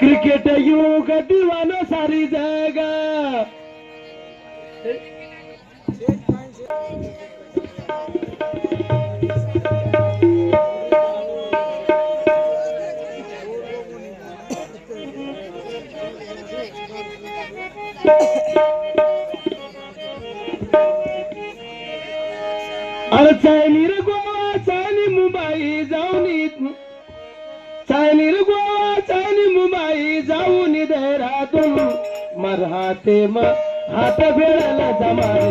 cricket युग दिवानो सारी जगा अरे चायनी रे गोवा चायनी मुंबई जाऊन चायनी रे गोवा चायनी मुंबई जाऊन देहरादून मराठे हात फेडायला जमाल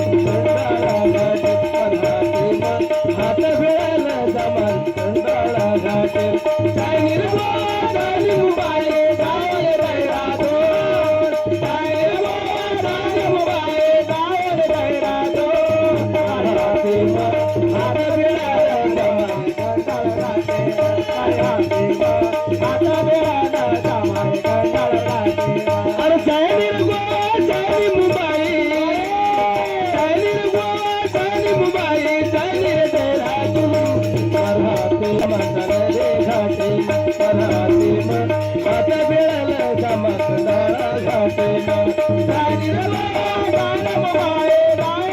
हात फेडायला जमाल कंडाळा घाट चायनी रे गोवा चायनी मुंबई जाऊन देहरादून चायनी रे गोवा चायनी मुंबई जाऊन देहरादून मराठे हात फेडायला जमाल कंडाळा घाट अरे चायनी रे गोवा चायनी मुंबई चायनी रे गोवा चायनी मुंबई चायनी रे देहरादून मराठे मसाला रे घाटे मराठे हात फेडायला जमा कंडाळा घाटे चायनी रे गोवा चायनी मुंबई जाऊन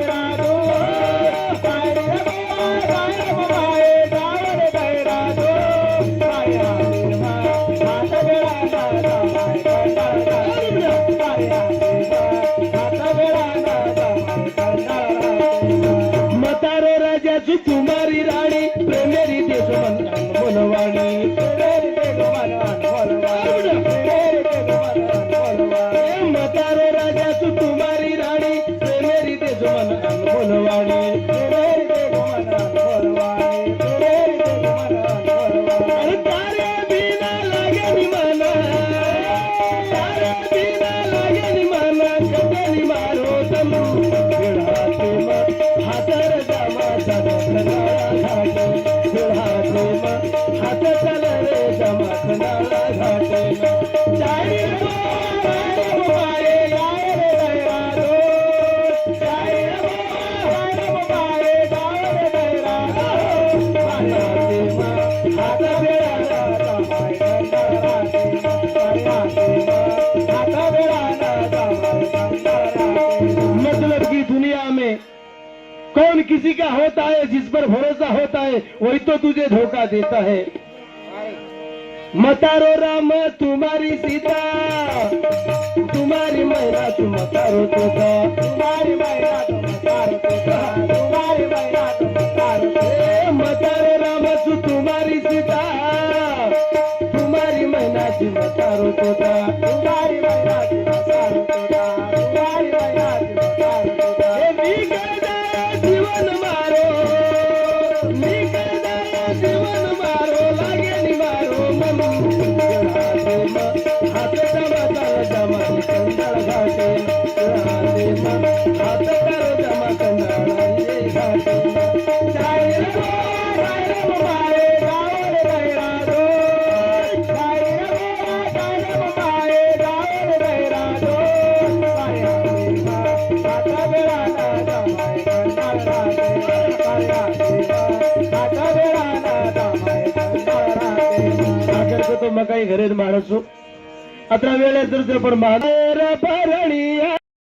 देहरादून चायनी रे गोवा चायनी मुंबई जाऊन देहरादून मतारो राजाची कुमारी राणी प्रेमेरी देश बोलवाणी मतारो राजाची कुमारी राणी प्रेमेरी देश बोलवाणी अरे तारे बिना लागे निमाना तारे बिना लागे निमाना कदली मारो तनु हाते हातर जमा कंडाळा घाट हात चल रे जमा कंडाळा घाट चायनी रे मुंबई जाऊन देहरादून चायनी रे मुंबई जाऊन देहरादून हात फेडायला जमाल कंडाळा मतलब की दुनिया में कौन किसी का होता है जिस पर भरोसा होता है वही तो तुझे धोखा देता है मतारो राम तुम्हारी सीता तुम्हारी मैना तुम मतारो तोता तुम्हारी मैना तुम मतारो तोता तुम्हारी मैना तुम मतारो तोता मतारो राम तुम्हारी सीता तुम्हारी मैना तुम मतारो तोता तुम्हारी मैना तुम मतारो तोता तुम्हारी मैना तुम मतारो तोता मी करदा जीवन मारो मी करदा जीवन मारो लागे नि मारो मन हात जमा कंडाळा घाटे हात करो जमा कंडाळा घाटे चायनी रे गोवा मुंबई जाऊन देहरादून चायनी रे गोवा चायनी मुंबई जाऊन देहरादून हात फेडायला जमाल कंडाळा घाटे तो मकाई घरेच माणसो आता वेळेस तर पण महादेव भरणिया